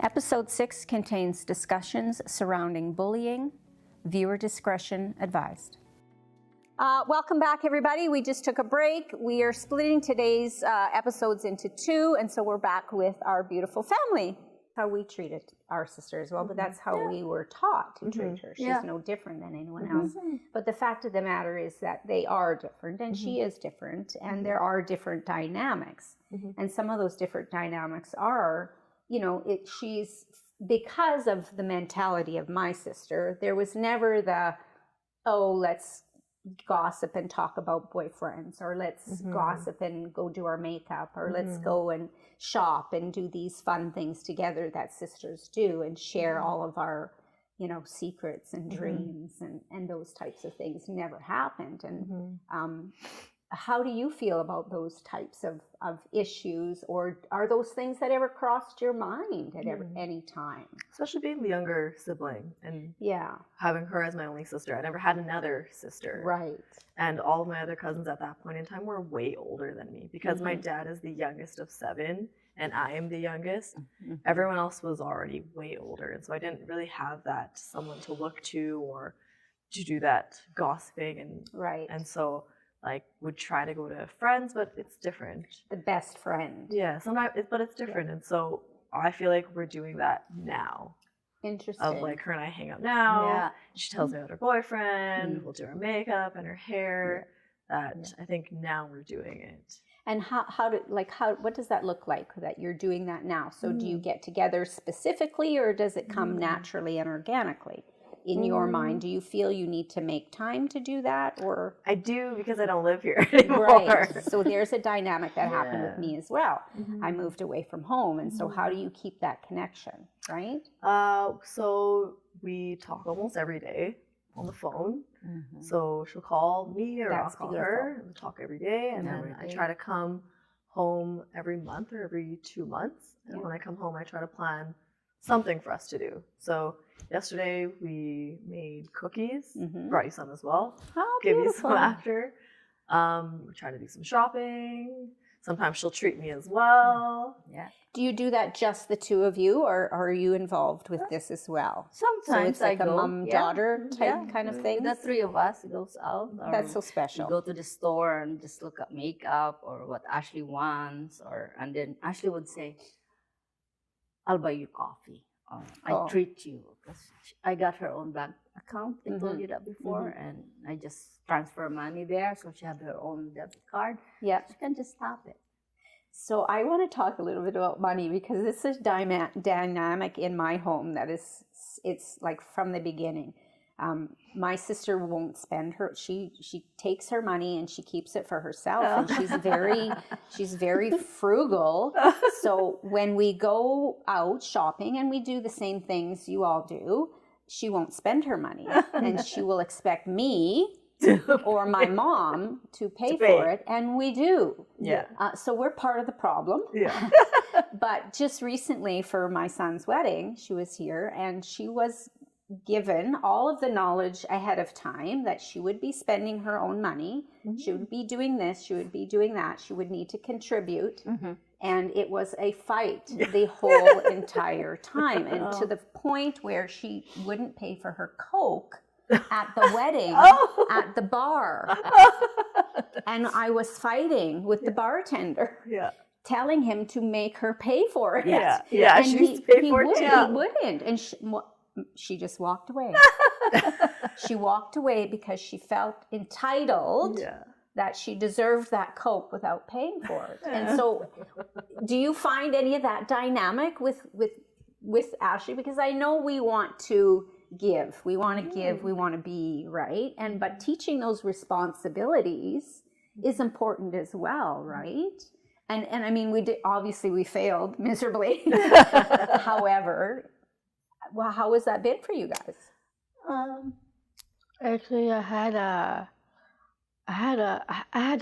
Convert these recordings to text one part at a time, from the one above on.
Episode 6 contains discussions surrounding bullying. Viewer discretion advised. Welcome back, everybody. We just took a break. We are splitting today's episodes into 2, and so we're back with our beautiful family. How we treated our sister as well, but that's how we were taught to treat her. She's no different than anyone else. But the fact of the matter is that they are different, and she is different, and there are different dynamics. And some of those different dynamics are, she's, because of the mentality of my sister, there was never the, let's gossip and talk about boyfriends, or let's gossip and go do our makeup, or let's go and shop and do these fun things together that sisters do and share all of our, secrets and dreams and those types of things never happened. And how do you feel about those types of issues, or are those things that ever crossed your mind at any time? Especially being the younger sibling and having her as my only sister. I never had another sister. Right. And all of my other cousins at that point in time were way older than me, because my dad is the youngest of 7 and I am the youngest. Everyone else was already way older. And so I didn't really have that someone to look to or to do that gossiping. And so would try to go to friends, but it's different. The best friend. Yeah, sometimes, but it's different. And so I feel like we're doing that now. Interesting. Of her and I hang out now. Yeah. She tells me about her boyfriend. We'll do her makeup and her hair. I think now we're doing it. And what does that look like that you're doing that now? So do you get together specifically, or does it come naturally and organically? In your mind, do you feel you need to make time to do that, or? I do, because I don't live here anymore. Right. So there's a dynamic that happened with me as well. I moved away from home, and so how do you keep that connection, right? So we talk almost every day on the phone. So she'll call me, or I'll call her, and we talk every day. And then I try to come home every month or every 2 months. And when I come home, I try to plan something for us to do. So yesterday we made cookies, brought you some as well. Oh, give beautiful. you some after. We're trying to do some shopping. Sometimes she'll treat me as well. Yeah. Do you do that just the two of you, or are you involved with this as well? Sometimes so it's like a mom-daughter type kind of thing? The 3 of us goes out. That's so special. We go to the store and just look at makeup or what Ashley wants, and then Ashley would say, I'll buy you coffee. I treat you. Because I got her own bank account. I told you that before. And I just transfer money there. So she has her own debit card. Yeah. She can just tap it. So I want to talk a little bit about money, because this is dynamic in my home that it's like from the beginning. My sister won't spend her. She takes her money and she keeps it for herself, and she's very frugal. So when we go out shopping and we do the same things you all do, she won't spend her money, and she will expect me or my mom to pay for it, and we do. Yeah. So we're part of the problem. Yeah. But just recently for my son's wedding, she was here, and she was given all of the knowledge ahead of time that she would be spending her own money. She would be doing this, she would be doing that, she would need to contribute. And it was a fight the whole entire time, and to the point where she wouldn't pay for her Coke at the wedding, at the bar. And I was fighting with the bartender, telling him to make her pay for it. And she used to pay for it too. He wouldn't. And she just walked away. She walked away because she felt entitled that she deserved that Coke without paying for it. And so do you find any of that dynamic with Ashley? Because I know we want to give, we want to be, right? But teaching those responsibilities is important as well, right? And I mean, we failed miserably. However, how has that been for you guys? Actually, I had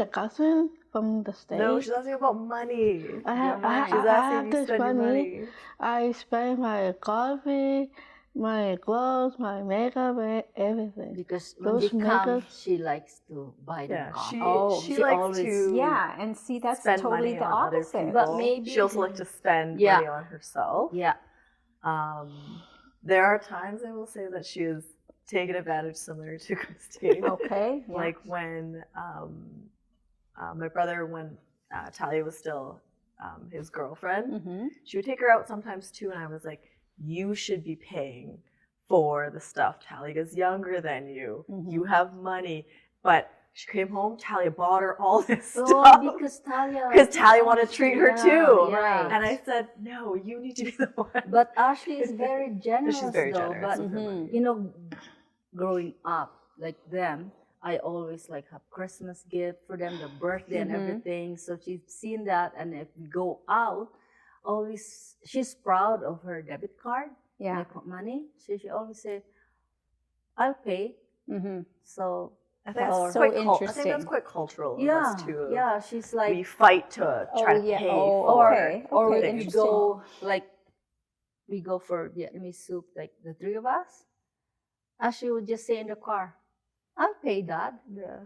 a cousin from the States. No, she's asking about money. I have this money. I spend my coffee, my clothes, my makeup, everything. Because when Those they come, makeups. she likes to buy them Yeah, coffee. she she likes always, to Yeah, and see, that's spend totally money the on other opposite. people. But maybe- she also likes to spend Yeah. money on herself. Yeah. There are times I will say that she has taken advantage, similar to Christine. Okay. Yeah. Like when my brother, when Talia was still his girlfriend, Mm-hmm. she would take her out sometimes too, and I was like, you should be paying for the stuff. Talia's younger than you. Mhm. You have money. But she came home, Talia bought her all this Oh, stuff. because Talia. Because Talia wanted to treat her Yeah, too. yeah. And I said, no, you need to be the one. But Ashley is very generous. She's very though. generous But with her Mhm. money. you know, growing up like them, I always like have Christmas gift for them, the birthday and Mhm. everything. So she's seen that, and if we go out, always she's proud of her debit card. Yeah. Like money. So she always say, "I'll pay." Mm-hmm. So I think That's that's so quite I think interesting. that's quite cultural of yeah, us too. yeah, she's like, We fight to try to pay for okay. or Okay, if we interesting. go like we go for Vietnamese soup, like the three of us. Ashley would just say in the car, "I'll pay, Dad." Yeah.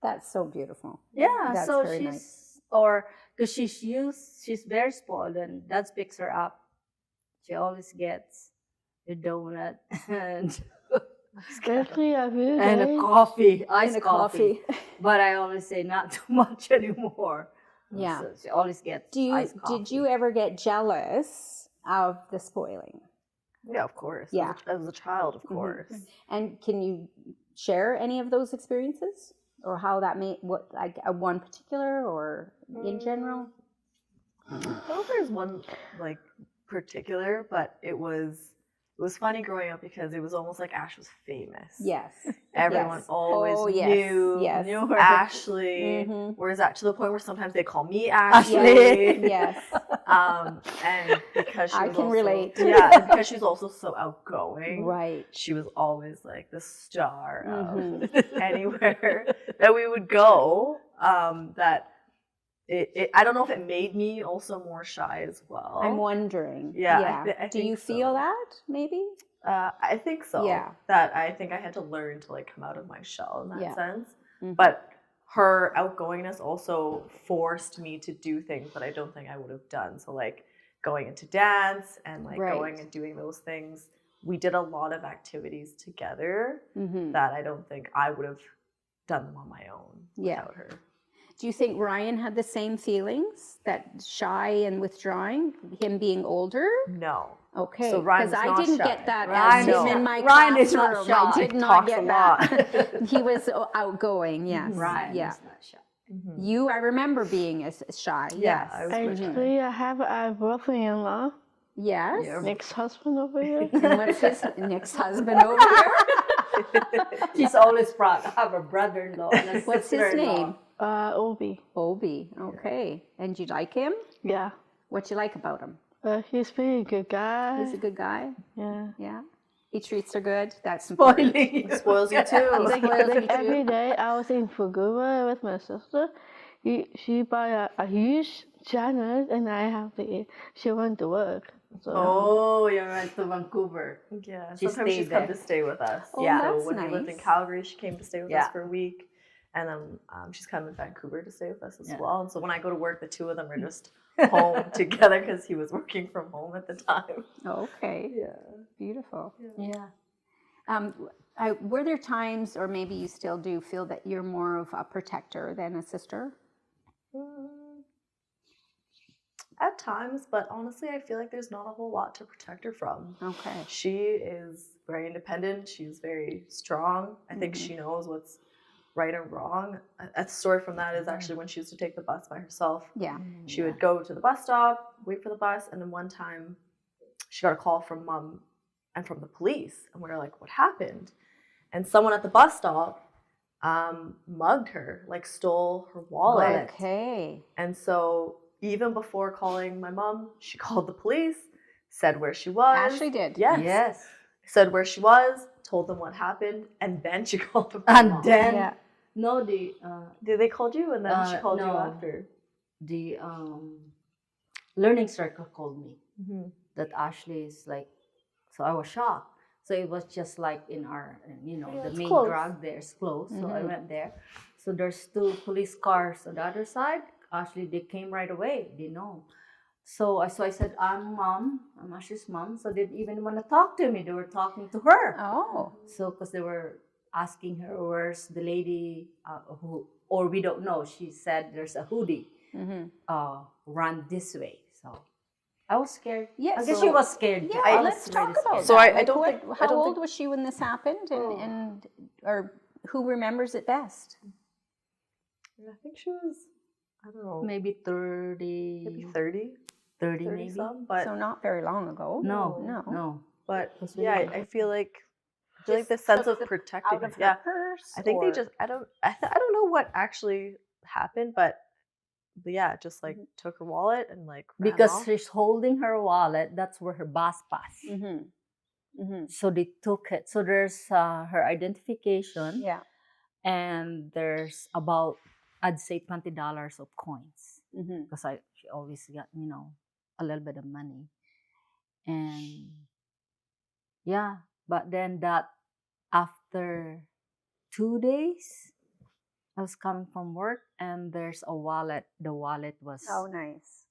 That's so beautiful. Yeah, That's so very she's nice. or because she's very spoiled, and Dad picks her up. She always gets a donut and Especially a few and a days. coffee, iced And a coffee. But I always say not too much anymore. Yeah. So she always gets iced coffee. Did you ever get jealous of the spoiling? Yeah, of course. Yeah. As a child, of Mhm. course. And can you share any of those experiences, or how that made what like one particular or in general? I don't know if there's one like particular, but it was funny growing up because it was almost like Ash was famous. Yes. Everyone Yes. always Oh, yes. knew Yes. Knew her. Ashley. Mhm. Whereas that to the point where sometimes they call me Ashley. Ashley. Yes. And because she I was can also, relate. Yeah, and because she's also so outgoing. Right. She was always like the star of Mhm. anywhere that we would go. That I don't know if it made me also more shy as well. I'm wondering. Yeah, I Do you think feel so. that maybe? I think so. Yeah. That I think I had to learn to like come out of my shell in that Yeah. sense. Mhm. But her outgoingness also forced me to do things that I don't think I would have done. So like going into dance and like Right. going and doing those things. We did a lot of activities together Mm-hmm. that I don't think I would have done them on my own Yeah. without her. Do you think Ryan had the same feelings, that shy and withdrawing, him being older? No. Okay, So Ryan because was I not didn't shy. get that Ryan as is him in shy. my Ryan is not classroom. shy. I did not Talks get a that. lot. He was outgoing. Yes. Ryan Yeah. is not shy. You, I remember being as shy. Yeah, Yes. I was pretty shy. Actually, I have a brother-in-law, Yes. Yeah. ex-husband over here. And what's his next husband over here? She's always proud. I have a brother-in-law and a What's his sister-in-law. name? Obi. Obi. Okay. And you like him? Yeah. What you like about him? He's a pretty good guy. He's a good guy. Yeah. Yeah. He treats her good. That's important. Spoiling you. Spoils you too. Like, spoils me like every day, I was in Vancouver with my sister. She buy a huge sandwich, and I have to eat. She went to work. So Oh, you went to Vancouver. Yeah, She sometimes she's stayed come there. to stay with us. Oh, Yeah, that's so when we lived in nice. Calgary, she came to stay with Yeah. us for a week, and then she's come in Vancouver to stay with us as Yeah. well. And so when I go to work, the two of them are just home together because he was working from home at the time. Okay. Yeah. Beautiful. Yeah. Were there times, or maybe you still do, feel that you're more of a protector than a sister? At times, but honestly, I feel like there's not a whole lot to protect her from. Okay. She is very independent. She's very strong. I think she knows what's right and wrong. A story from that is actually when she used to take the bus by herself. Yeah. She would go to the bus stop, wait for the bus, and then one time she got a call from mom and from the police. And we were like, what happened? And someone at the bus stop mugged her, like stole her wallet. Okay. And so even before calling my mom, she called the police, said where she was. Ashley did. Yes. Yes. Said where she was, told them what happened, and then she called the mom. And then Yeah. no, Did they called you and then she called you no. after? the learning circle called me Mm-hmm. that Ashley is like. So I was shocked. So it was just like in our, Yeah, the it's main close. drug there is closed. So I Mhm. went there. So there's 2 police cars on the other side. Actually, they came right away. They know. So I said, I'm Ashley's mom. So they didn't even want to talk to me. They were talking to her. Oh. So because they were asking her, where's the lady who, or we don't know. She said there's a hoodie run this way. So I was scared. Yeah, I guess so- she was scared. Yeah, I was let's talk really about scared. So that. I don't think- I How don't old think- was she when this happened, and or who remembers it best? I think she was, I don't know, Maybe 30. maybe 30, 30 30 maybe. some, but So not very long ago. No. but That's yeah, really I feel like the Just sense took of the- protecting Out of her. her Yeah, purse. I think they or- just I don't know what actually happened, but yeah, just like took her wallet and like ran Because off. she's holding her wallet, that's where her bus pass. Mhm. Mhm. So they took it. So there's her identification, Yeah. and there's about, I'd say, $20 of coins, Mhm. because she always got a little bit of money, and yeah. But then that after 2 days, I was coming from work, and there's a wallet. The wallet was Oh, nice.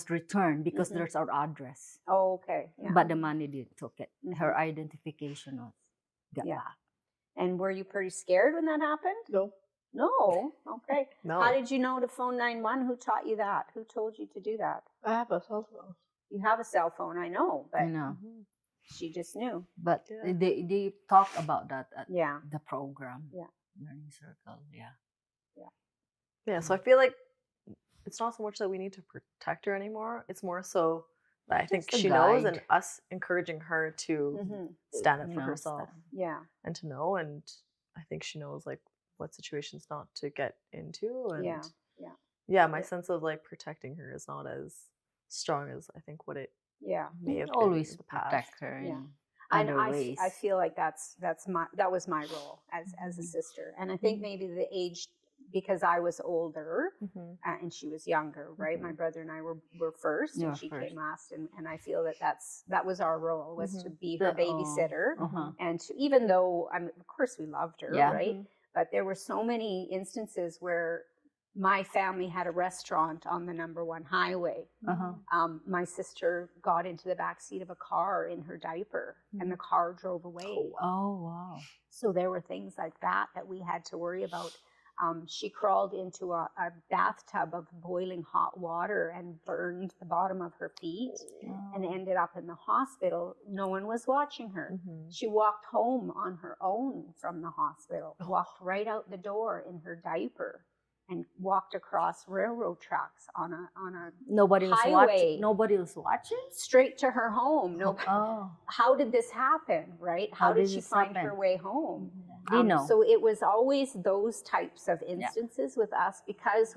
returned because Mhm. there's our address. Oh, okay. Yeah. But the money didn't took it. Mhm. Her identification was got Yeah. back. And were you pretty scared when that happened? No, No. Okay. no. How did you know to phone 911? Who taught you that? Who told you to do that? I have a cell phone. You have a cell phone, I know, but You know, she just knew. but Yeah. they talk about that at Yeah. the program. Yeah. Learning circle. Yeah. Yeah, so I feel like it's not so much that we need to protect her anymore. It's more so that I think Just a she knows, guide. and us encouraging her to Mhm. stand up You for know, herself Yeah. and to know. And I think she knows like what situations not to get into. And Yeah. yeah, my sense of like protecting her is not as strong as I think what it Yeah. may have Always been in the past. protect her Yeah. in And other I ways. feel like that was my role as a sister. And I think maybe the age, because I was older Mhm. and she was younger, right? My brother and I were first, You and were she first. came last. And I feel that was our role, was to be her The- oh, babysitter. uh-huh. And even though, of course, we loved her, Yeah. right? But there were so many instances where my family had a restaurant on the #1 highway. Uh-huh. My sister got into the back seat of a car in her diaper, and the car drove away. Oh wow. So there were things like that we had to worry about. She crawled into a bathtub of boiling hot water and burned the bottom of her feet and ended up in the hospital. No one was watching her. She walked home on her own from the hospital, walked right out the door in her diaper, and walked across railroad tracks on a Nobody was highway. watching. Nobody was watching. straight to her home. No, Oh. how did this happen, right? How did she this find happen? her way home? You know. So it was always those types of instances with us, because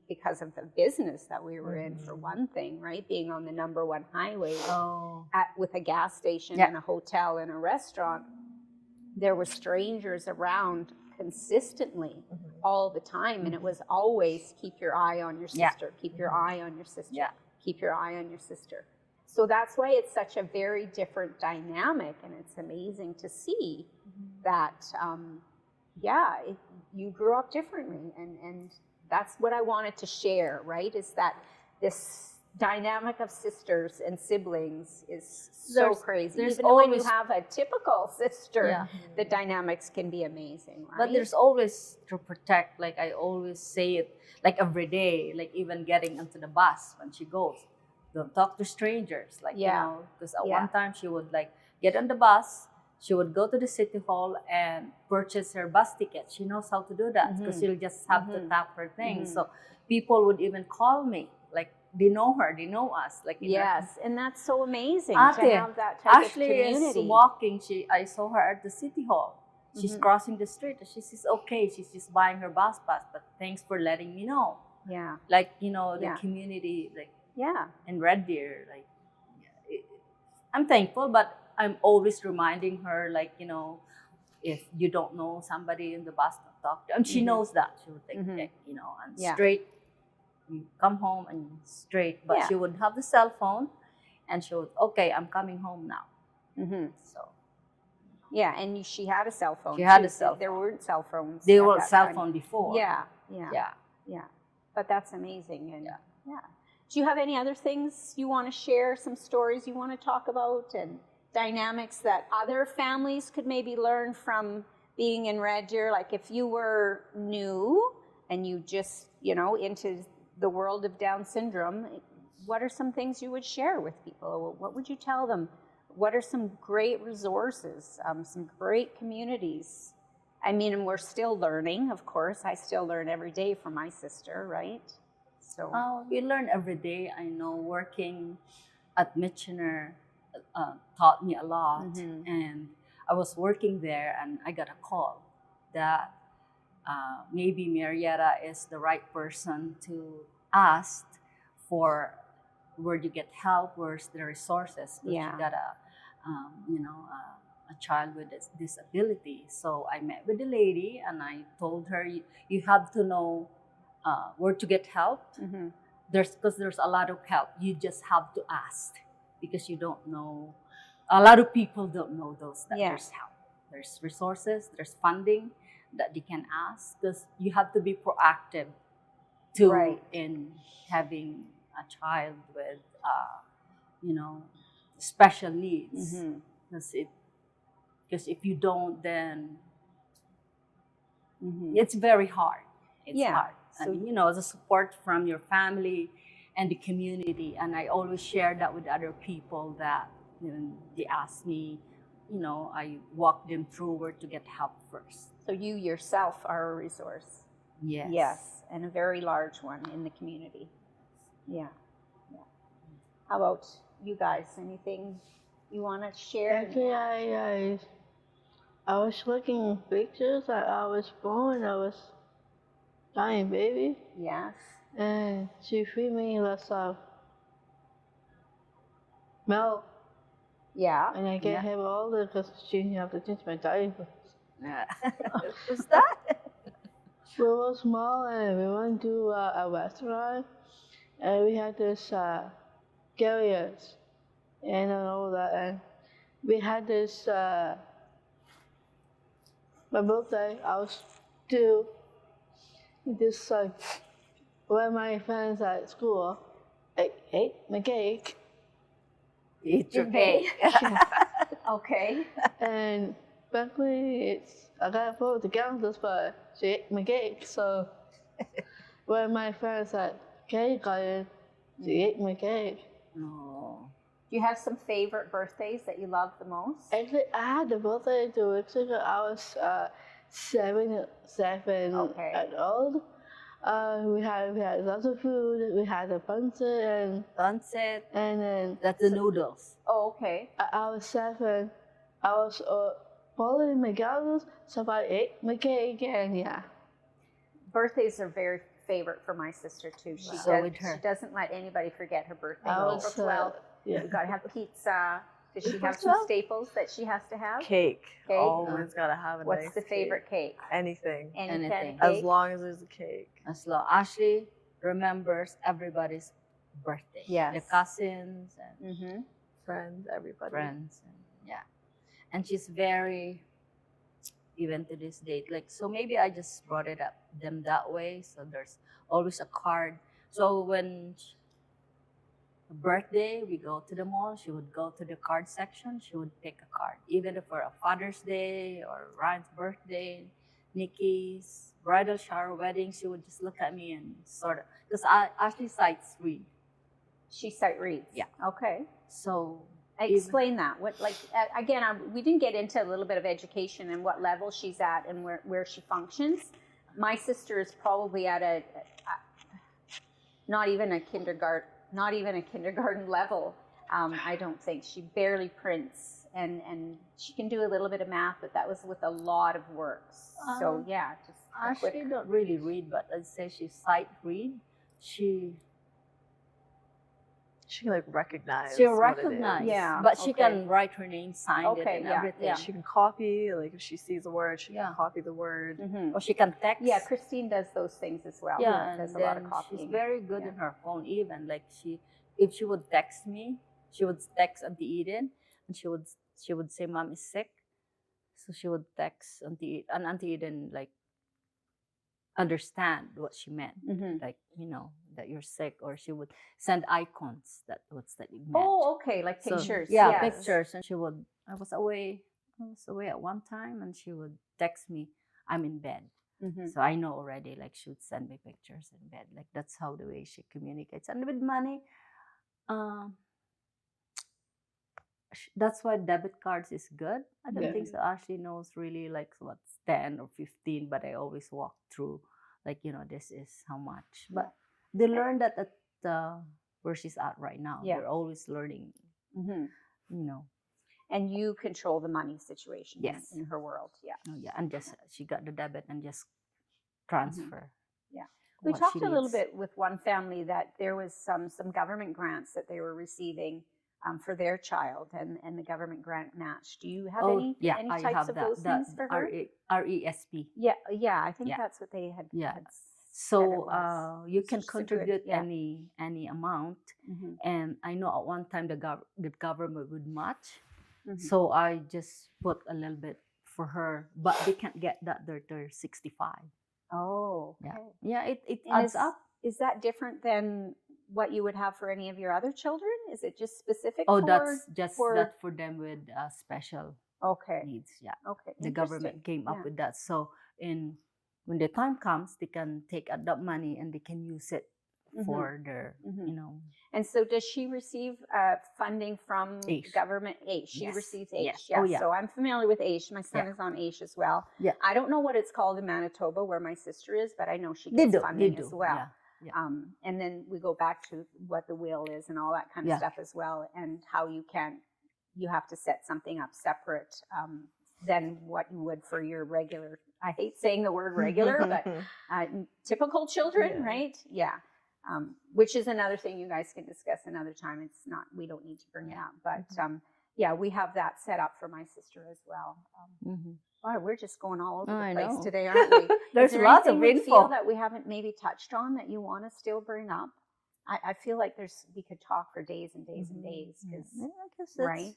because of the business that we were in, for one thing, right? Being on the #1 highway with a gas station and a hotel and a restaurant, there were strangers around consistently all the time, and it was always keep your eye on your sister, keep your eye on your sister, keep your eye on your sister. So that's why it's such a very different dynamic, and it's amazing to see that, you grew up differently, and that's what I wanted to share, right? Is that this dynamic of sisters and siblings is so crazy. there's Even when you always- have a typical sister, Yeah. the dynamics can be amazing, right? But there's always to protect, like I always say it, like every day, like even getting onto the bus when she goes, don't talk to strangers, like, because at one time she would like get on the bus, she would go to the city hall and purchase her bus ticket. She knows how to do that, because she'll just have to tap her thing. So people would even call me, like they know her, they know us, like Yes, and that's so amazing Ate, to have that type Ashley of community. is walking. I saw her at the city hall. She's crossing the street. She says, "Okay, she's just buying her bus pass, but thanks for letting me know." Yeah, Like the community, like in Red Deer, like I'm thankful, but I'm always reminding her, like if you don't know somebody in the bus, don't talk to. And she knows that. She would take and straight. You come home and straight, but she would have the cell phone, and she would, okay, I'm coming home now. So Yeah, and she had a cell phone. She had too. a cell There phone. weren't cell phones. they at were that cell time. phone before. Yeah. But that's amazing. And Yeah. Do you have any other things you want to share? Some stories you want to talk about, and dynamics that other families could maybe learn from being in Red Deer? Like if you were new and you just, into the world of Down syndrome, what are some things you would share with people? What would you tell them? What are some great resources, some great communities? I mean, and we're still learning, of course. I still learn every day from my sister, right? So We learn every day. I know working at Michener taught me a lot. And I was working there and I got a call that maybe Marietta is the right person to ask for where you get help, where's the resources. But Yeah. you got a child with a disability. So I met with the lady and I told her, you have to know where to get help. Because there's a lot of help. You just have to ask because you don't know. A lot of people don't know that there's help. There's resources, there's funding that they can ask, because you have to be proactive too in having a child with special needs. Because if you don't, then it's very hard. It's hard. So, the support from your family and the community. And I always share that with other people that they ask me, I walk them through where to get help first. So you yourself are a resource. Yes. Yes, and a very large one in the community. Yeah. How about you guys? Anything you want to share? Actually, I was looking pictures. I was born. I was dying baby. Yes. And she feed me lots of milk. Yeah. And I can't have all the because she have to change my diapers. What's that? We were small and we went to a restaurant and we had this carriers and all that, and we had this my birthday. I was 2. This when my friends at school ate my cake. Eat your cake. Okay. And frankly, I got food to counters, but she ate my cake. So when my friends had cake, she ate my cake. No. Do you have some favorite birthdays that you love the most? Actually, I had a birthday 2 weeks ago. I was 7 years old. We had lots of food. We had a pancit and then That's the noodles. Oh, okay. I was 7. I was following my girls, so I ate my cake and yeah. Birthdays are very favorite for my sister too. She doesn't let anybody forget her birthday. April 12th. Yeah. We gotta have pizza. Does she have some staples that she has to have? Cake. Always gotta have a What's the favorite cake? Anything. Any kind of cake? As long as there's a cake. As long Ashley remembers everybody's birthday. Yes. The cousins and Friends, everybody. friends. And she's very, even to this date, so maybe I just brought it up them that way. So there's always a card. So when birthday, we go to the mall, she would go to the card section, she would pick a card. Even for a Father's Day or Ryan's birthday, Nikki's bridal shower, wedding, she would just look at me and sort of, because Ashley sights read. She sight reads? Yeah. Okay. So explain that. What, again, we didn't get into a little bit of education and what level she's at and where she functions. My sister is probably at not even a kindergarten level. I don't think. She barely prints and she can do a little bit of math, but that was with a lot of works. So yeah, just Ashley don't really read, but I'd say she sight read. She can recognize. She'll recognize, yeah. But she can write her name, sign it, and everything. Yeah. She can copy, if she sees a word, she can copy the word. Or she can text. Yeah, Christine does those things as well. Yeah, does and a lot of copying. She's very good in her phone. Even if she would text me, she would text Auntie Eden, and she would she would say, "Mom is sick." So she would text Auntie, and Auntie didn't like understand what she meant, like, you know, that you're sick, or she would send icons that what's that it meant. Oh, okay, like So, pictures. yeah, yes. pictures. And she would, I was away at one time, and she would text me, "I'm in bed." So I know already, like, she would send me pictures in bed. Like, that's how the way she communicates. And with money, that's why debit cards is good. I don't think so. Ashley knows really like what's 10 or 15, but I always walk through, like, you know, this is how much. But they learn that at where she's at right now. They're always learning, you know. And you control the money situation in her world. Yeah. Oh, yeah. And just, she got the debit and just transfer. Yeah. We talked a little bit with one family that there was some government grants that they were receiving for their child, and the government grant match. Do you have any types of those things for her? RESP. Yeah, I think that's what they had. Yeah. had So you can contribute any amount, and I know at one time the government would match. So I just put a little bit for her, but they can't get that. They're 65. Oh, okay. Yeah. It adds up. Is that different than what you would have for any of your other children? Is it just specific? That's just that for them with special needs. Yeah. Okay. The government came up with that. So when the time comes, they can take out that money and they can use it for their, you know. And so does she receive funding from government? AISH. She receives AISH. Yes. Yeah. Oh, yeah. So I'm familiar with AISH. My son is on AISH as well. Yeah. I don't know what it's called in Manitoba where my sister is, but I know she gets funding as well. Yeah. And then we go back to what the will is and all that kind of stuff as well, and how you have to set something up separate than what you would for your regular, I hate saying the word regular, but typical children, right? Yeah. Which is another thing you guys can discuss another time. We don't need to bring it up, but we have that set up for my sister as well. Wow, we're just going all over the place today, aren't we? There's lots of info feel that we haven't maybe touched on that you want to still bring up. I feel like we could talk for days and days and days, because right,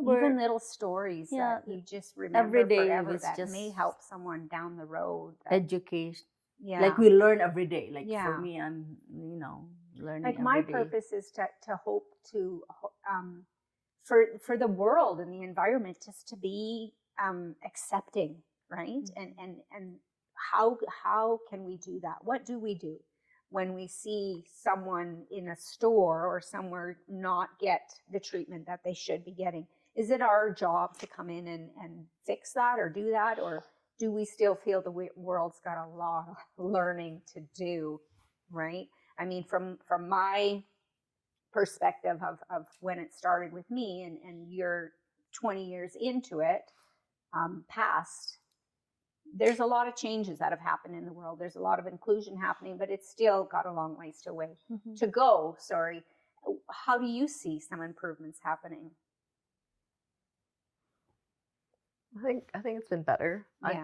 even little stories that you just remember every day forever that may help someone down the road. Education. Yeah. Like we learn every day. Like for me, I'm, you know, learning like every my day. purpose is to hope to for the world and the environment just to be accepting, right? And how can we do that? What do we do when we see someone in a store or somewhere not get the treatment that they should be getting? Is it our job to come in and fix that or do that, or do we still feel the world's got a lot of learning to do, right? I mean, from my perspective of when it started with me, and you're 20 years into it, past, there's a lot of changes that have happened in the world. There's a lot of inclusion happening, but it's still got a long ways to go. Sorry. How do you see some improvements happening? I think it's been better. Yeah.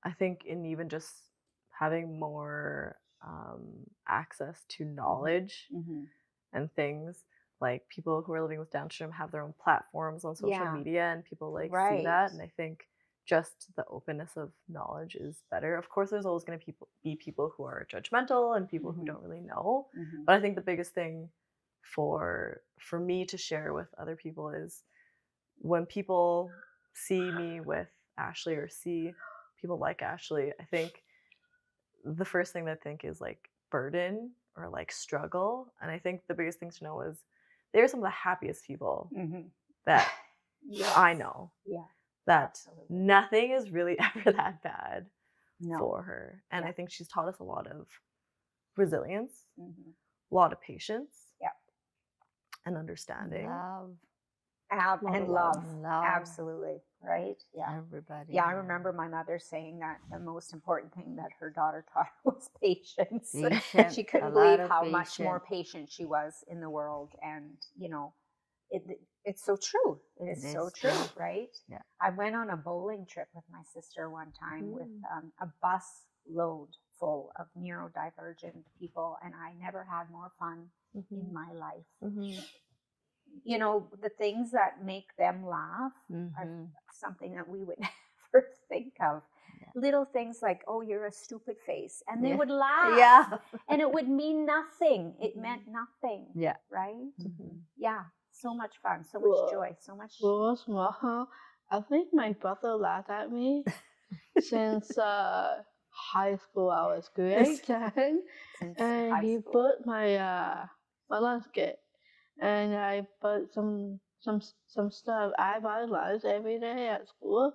I think in even just having more access to knowledge and things, like people who are living with Down syndrome have their own platforms on social media, and people see that, and I think just the openness of knowledge is better. Of course, there's always going to be people who are judgmental and people who don't really know, but I think the biggest thing for me to share with other people is when people see me with Ashley or see people like Ashley, I think the first thing they think is like burden or like struggle. And I think the biggest thing to know is they're some of the happiest people that I know. Yeah. That nothing is really ever that bad for her. And I think she's taught us a lot of resilience, a lot of patience, and understanding. Love. Love. Absolutely. Right? Yeah. Everybody. Yeah, I remember my mother saying that the most important thing that her daughter taught was patience. And she couldn't believe how much more patient she was in the world. And, you know, it's so true. It is so true, right? Yeah. I went on a bowling trip with my sister one time with a bus load full of neurodivergent people, and I never had more fun in my life. you know, the things that make them laugh are Mm-hmm. something that we would never think of. Yeah. Little things like, oh, you're a stupid face. And they Yeah. would laugh. Yeah. And it would mean nothing. It meant nothing. Yeah. Right? Mm-hmm. Yeah. So much fun. So much joy. So much. When I was small, I think my brother laughed at me since high school. I was grade 10. And he put my lunch kit. And I put some stuff. I buy lunch every day at school.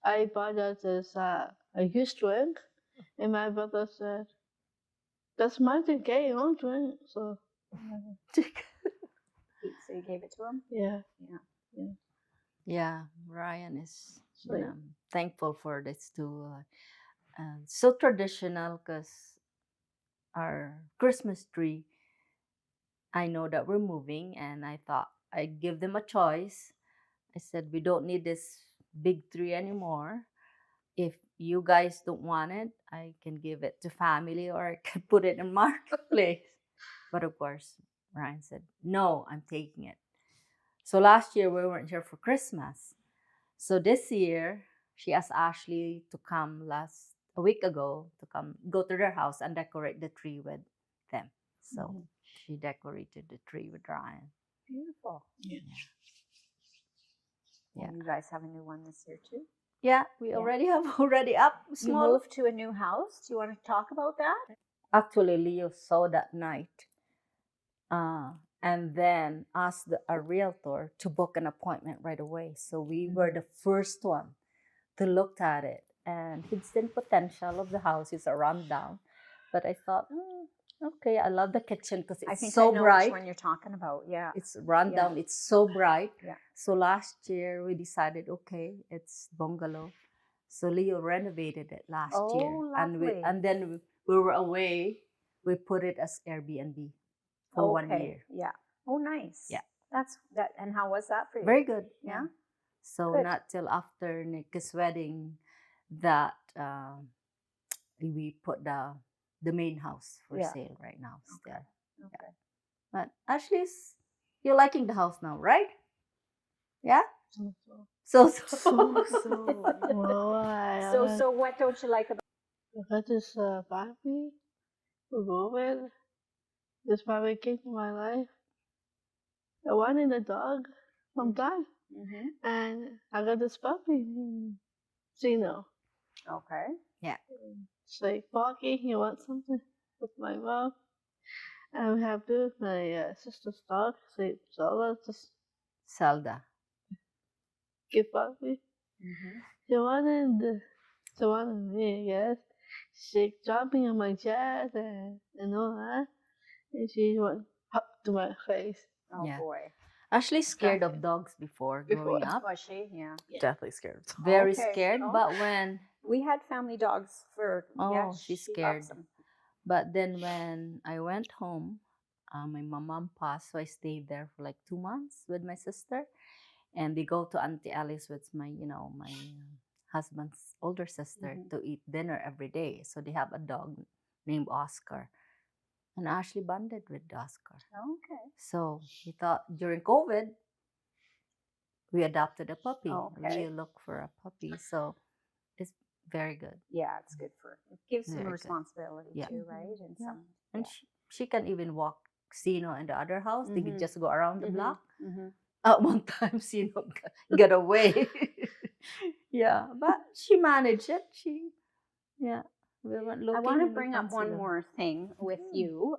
I bought this a huge drink, and my brother said, "That's my drink, get your own drink." So So you gave it to him? yeah. Yeah, Ryan is Sweet. thankful for this too. So traditional because our Christmas tree, I know that we're moving, and I thought I'd give them a choice. I said, we don't need this big tree anymore. If you guys don't want it, I can give it to family or I can put it in marketplace. But of course, Ryan said, no, I'm taking it. So last year we weren't here for Christmas. So this year, she asked Ashley to come a week ago to go to their house and decorate the tree with them. So she decorated the tree with Ryan. Beautiful. Yeah. Yeah. And you guys have a new one this year too? Yeah, we already have up. You moved to a new house. Do you want to talk about that? Actually, Leo saw that night. And then asked a realtor to book an appointment right away. So we were the first one to look at it. And he'd seen potential of the house. It's a rundown. But I thought, okay, I love the kitchen because it's I think so I know bright. which one you're talking about. Yeah. It's rundown. It's so bright. Yeah. So last year we decided, okay, it's bungalow. So Leo renovated it last year. Lovely. And then we were away. We put it as Airbnb for 1 year. Yeah. Oh, nice. Yeah. That's that. And how was that for you? Very good. Yeah. So Good. not till after Nick's wedding that we put the main house for sale right now still. Okay. Yeah. But Ashley, you're liking the house now, right? Yeah. So. So what don't you like about? Because this Barbie, woman, this Barbie came to my life. I wanted a dog from time, and I got this puppy, Zeno. Okay. Yeah. It's like, Barky, you want something with my mom? And we have my sister's dog, Zola, just Zelda. give puppy. She wanted me, I guess. She jumping on my chest and all that. And she went up to my face. Oh boy. Ashley's scared of dogs before growing up. Was she? Yeah. Definitely scared of dogs. Very scared. Oh. But when We had family dogs for. she's she scared. loves them. But then when I went home, my mom passed, so I stayed there for like 2 months with my sister, and we go to Auntie Alice with my husband's older sister to eat dinner every day. So they have a dog named Oscar, and Ashley bonded with Oscar. Okay. So we thought during COVID, we adopted a puppy. Okay. We look for a puppy, so it's very good. Yeah, it's good for it gives some Very good. responsibility too, right? And Yeah. some. And she can even walk Sino in the other house. They could just go around the block. Mm-hmm. At one time, Sino got away. Yeah, but she managed it. We went looking. I want to and we bring up found one Sino. more thing with you.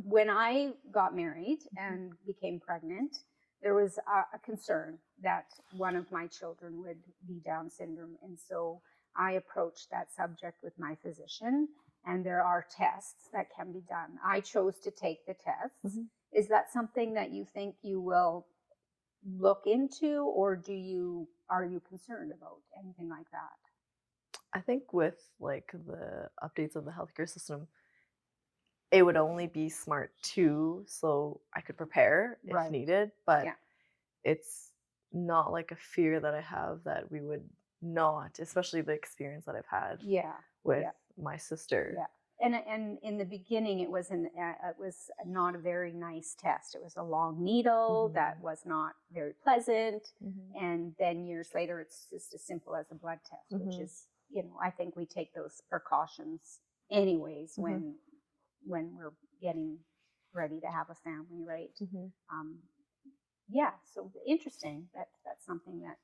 When I got married and became pregnant, there was a concern that one of my children would be Down syndrome. And so I approached that subject with my physician, and there are tests that can be done. I chose to take the tests. Is that something that you think you will look into, or are you concerned about anything like that? I think with like the updates of the healthcare system, it would only be smart too, so I could prepare if needed. But it's not like a fear that I have that we would not, especially the experience that I've had with my sister. Yeah. And in the beginning, it was not a very nice test. It was a long needle that was not very pleasant. And then years later, it's just as simple as a blood test, which is, I think we take those precautions anyways when we're getting ready to have a family, right? So interesting. That's something that.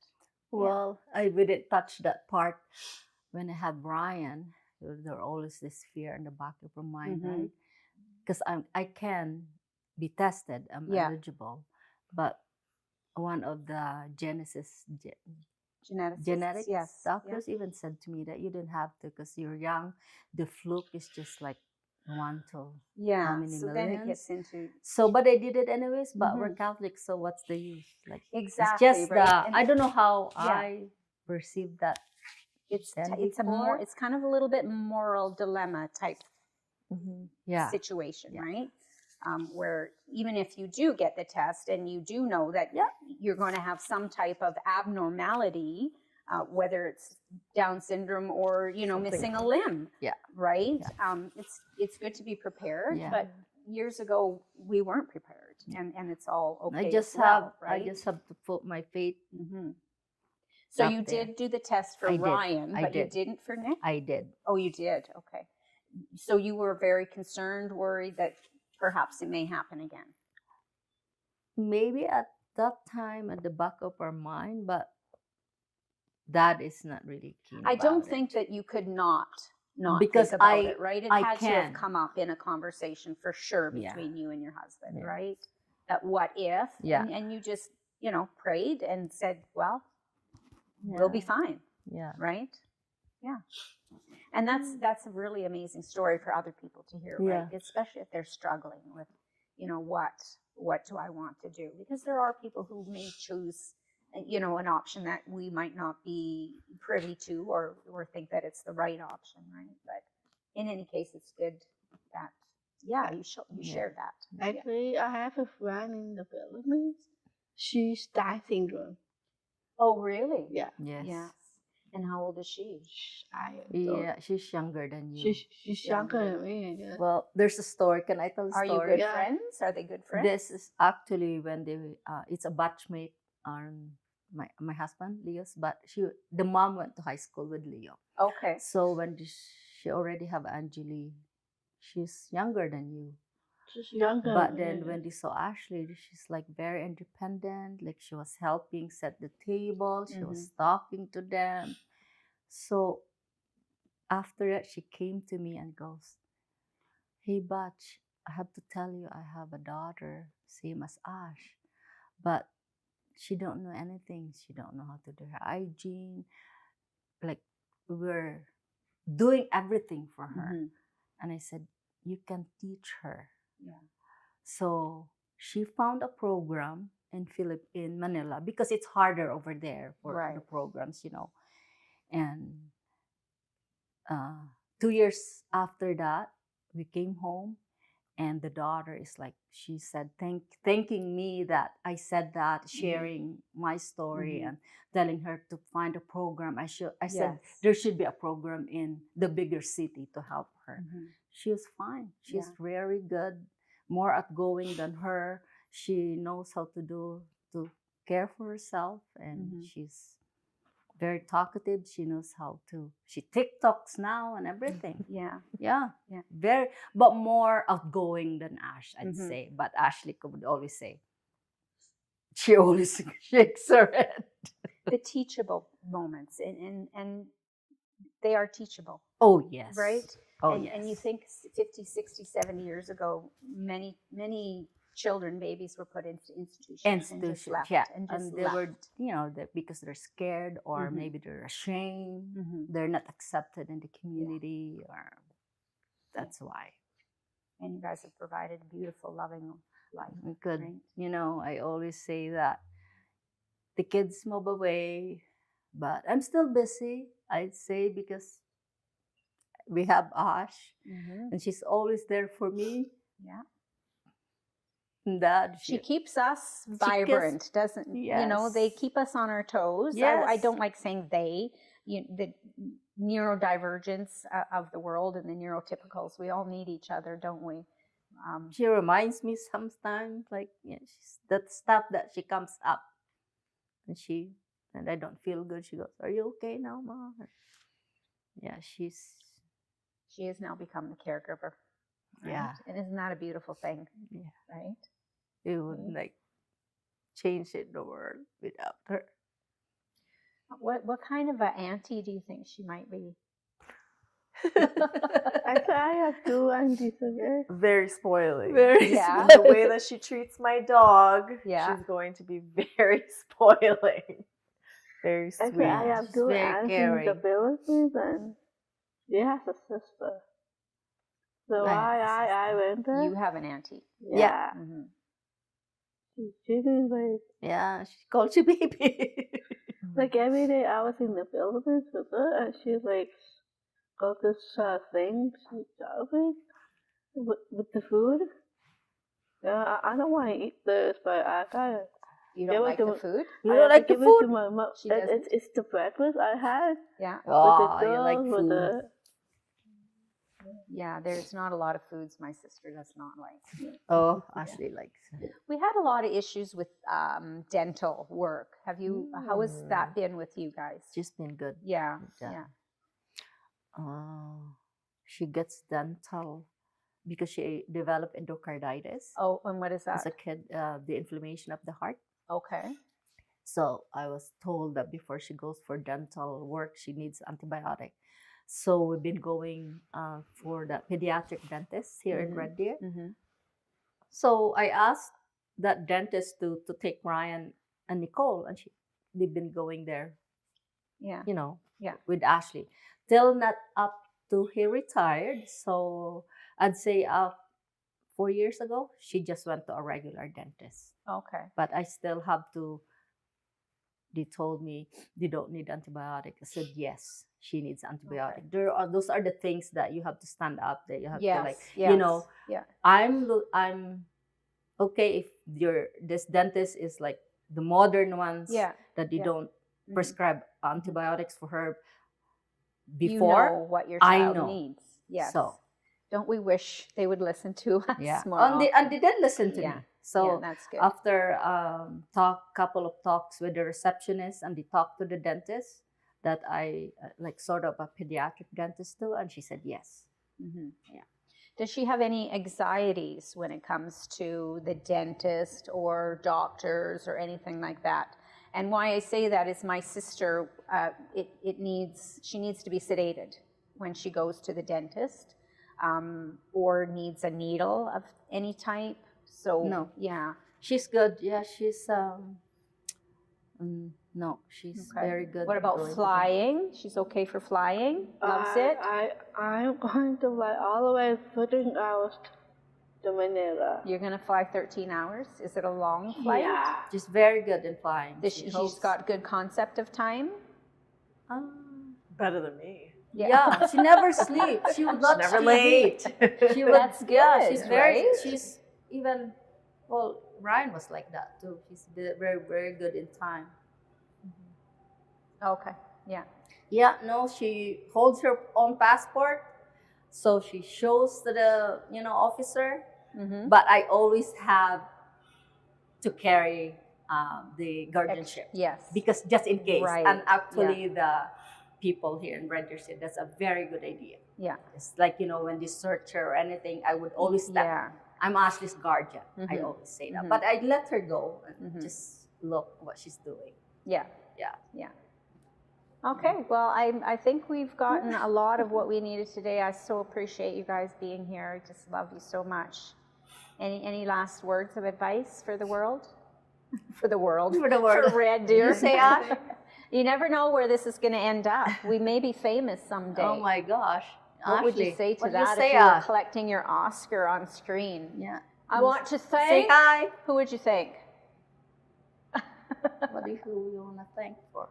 Well, I wouldn't touch that part when I had Brian. There always this fear in the back of your mind, right? Because I can be tested, I'm eligible, but one of the genetics doctors even said to me that you didn't have to because you're young. The fluke is just like 1 to how many so millions. Then it gets into but I did it anyways. But we're Catholic, so what's the use? Like exactly, it's just right? I don't know how I perceive that. It's kind of a little bit moral dilemma type situation, right? Where even if you do get the test and you do know that you're going to have some type of abnormality, whether it's Down syndrome or missing a limb, right? It's good to be prepared, but years ago we weren't prepared, and it's all okay. I just have to put my faith. So you did do the test for Ryan, but you didn't for Nick? I did. Oh, you did? Okay. So you were very concerned, worried that perhaps it may happen again? Maybe at that time at the back of our mind, but Dad is not really keen I don't think that you could not because think about it, right? It had to have come up in a conversation for sure between you and your husband, right? That what if, and you just, prayed and said, well, we'll be fine. Right? Yeah. And that's a really amazing story for other people to hear, right? Especially if they're struggling with, what do I want to do? Because there are people who may choose, an option that we might not be privy to or think that it's the right option, right? But in any case, it's good that, you shared that. Actually, I have a friend in the Philippines. She's Down syndrome. Oh, really? Yeah. Yes. And how old is she? She's younger than you. She's younger than me, I guess. Well, there's a story. Can I tell a story? Are you good friends? Are they good friends? This is actually when they it's a batchmate on my husband, Leo's, but the mom went to high school with Leo. Okay. So when she already have Angeli, she's younger than you. She's younger. But then when they saw Ashley, she's like very independent. Like she was helping set the table. She was talking to them. So after that, she came to me and goes, "Hey, Batch, I have to tell you, I have a daughter, same as Ash, but she don't know anything. She don't know how to do her hygiene. Like we're doing everything for her." And I said, "You can teach her." So she found a program in Manila because it's harder over there for the programs, And 2 years after that, we came home, and the daughter is like, she said, thanking me that I said that, sharing my story and telling her to find a program. I said there should be a program in the bigger city to help her. She was fine. She's very good, more outgoing than her. She knows how to care for herself, and she's very talkative. She knows how to. She TikToks now and everything. Very, but more outgoing than Ash, I'd say. But Ashley would always say, she always shakes her head. The teachable moments, and they are teachable. Oh yes, right. And you think 50, 60, 70 years ago, many children, babies were put into institutions and just left. And they were, because they're scared or maybe they're ashamed. They're not accepted in the community, or that's why. And you guys have provided a beautiful, loving life. Good. Right? I always say that the kids move away, but I'm still busy, I'd say, because we have Ash, and she's always there for me. Yeah. Dad, she keeps us vibrant, doesn't? They keep us on our toes. Yes. I don't like saying they. neurodivergence of the world and the neurotypicals. We all need each other, don't we? She reminds me sometimes, like that stuff that she comes up, and I don't feel good. She goes, "Are you okay now, Mom?" Yeah, she has now become the caregiver. Right? Yeah, and isn't that a beautiful thing? Yeah, right. It would like change the world without her. What kind of an auntie do you think she might be? I have 2 aunties, okay? Very spoiling. Yeah. The way that she treats my dog, Yeah. she's going to be very spoiling. Very sweet. I have 2 aunts in the Philippines, and she has a sister. So I went there. You have an auntie. Yeah. Mm-hmm. She did like, Yeah, she called you baby. like every day I was in the Philippines with her, and she like got this thing she started with the food. Yeah, I don't want to eat this, but I gotta. You don't like the food? You don't like the It food? to my mom. It's the breakfast I had. Yeah. Oh, you like food. Yeah, there's not a lot of foods my sister does not like. Oh, Ashley likes. We had a lot of issues with dental work. Have you? How has that been with you guys? Just been good. Yeah. Yeah. Yeah. She gets dental because she developed endocarditis. Oh, and what is that? As a kid, the inflammation of the heart. Okay. So I was told that before she goes for dental work, she needs antibiotic. So we've been going for the pediatric dentist here in Red Deer. Mm-hmm. So I asked that dentist to take Ryan and Nicole, and they've been going there. Yeah. With Ashley till not up to he retired. So I'd say 4 years ago, she just went to a regular dentist. Okay. But I still have to. They told me they don't need antibiotic. I said yes, she needs antibiotic. Okay. Those are the things that you have to stand up. That you have to like. Yes. Yeah. I'm okay if this dentist is like the modern ones. Yeah. That they don't prescribe antibiotics for her. You Before know what your I child know. needs. Yes. So don't we wish they would listen to us more? And they did listen to me. So that's good. after couple of talks with the receptionist, and they talked to the dentist that I like sort of a pediatric dentist too, and she said yes. Mm-hmm. Yeah. Does she have any anxieties when it comes to the dentist or doctors or anything like that? And why I say that is my sister, she needs to be sedated when she goes to the dentist, or needs a needle of any type. So No. Yeah. She's good. Yeah, she's no, she's very good. What about flying? She's okay for flying? Loves it? I'm going to fly all the way 13 hours to Manila. You're going to fly 13 hours? Is it a long flight? Yeah. She's very good in flying. She's got good concept of time? Better than me. Yeah, she never sleeps. She would not Never sleep. late. She would, That's good, Yeah, she's very. right? She's even. Well, Ryan was like that too. She's very, very good in time. Okay. Yeah. Yeah. No, she holds her own passport, so she shows to the officer. Mm-hmm. But I always have to carry the guardianship. Yes. Because just in case. Right. And actually, the people here in Red Deer said that's a very good idea. Yeah. It's like, when they search her or anything, I would always step. Yeah. I'm Ashley's guardian. I Mhm. always say that. Mhm. But I let her go and Mhm. just look what she's doing. Yeah. Yeah. Yeah. Okay. Well, I think we've gotten a lot of what we needed today. I so appreciate you guys being here. I just love you so much. Any last words of advice for the world? For the world. For the world. For Red Deer. You say, Ash? You never know where this is going to end up. We may be famous someday. Oh my gosh. What would you Ashley, say to what do that you say, if you were Ash? collecting your Oscar on screen? Yeah. I want to Say thank. hi. Who would you thank? Who you want to thank for?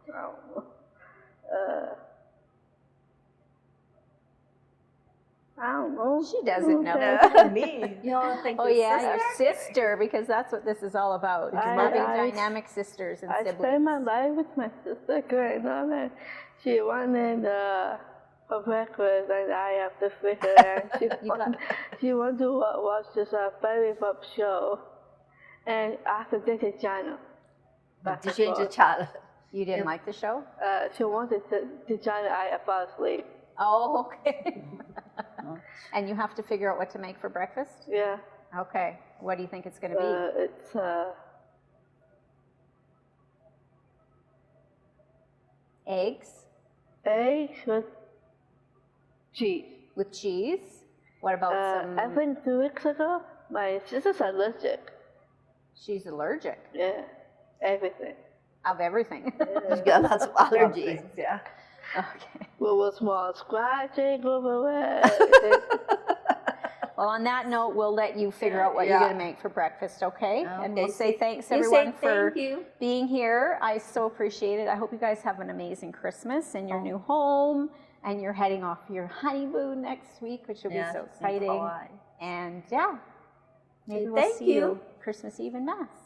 I don't know. She doesn't know. Me. You want to thank Oh your yeah, sister? your sister, because that's what this is all about. Loving dynamic sisters and I siblings. spent my life with my sister growing up, and she wanted for breakfast, and I have to feed her. And she want to watch this very pop show, and I have to take the channel. To change the channel. You didn't like the show? She wanted the channel. I fall asleep. Oh, okay. And you have to figure out what to make for breakfast? Yeah. Okay. What do you think it's going to be? It's eggs. Eggs with cheese. With cheese? What about some... I think 2 weeks ago, my sister's allergic. She's allergic? Yeah. Everything. Of everything? She's got lots of allergies. Yeah. Okay. With a small scratching over it. Well, on that note, we'll let you figure out what you're going to make for breakfast, okay? And we'll say thanks, everyone, for being here. I so appreciate it. I hope you guys have an amazing Christmas in your new home, and you're heading off for your honeymoon next week, which will be so exciting. And, yeah, maybe we'll see you Christmas Eve in Mass.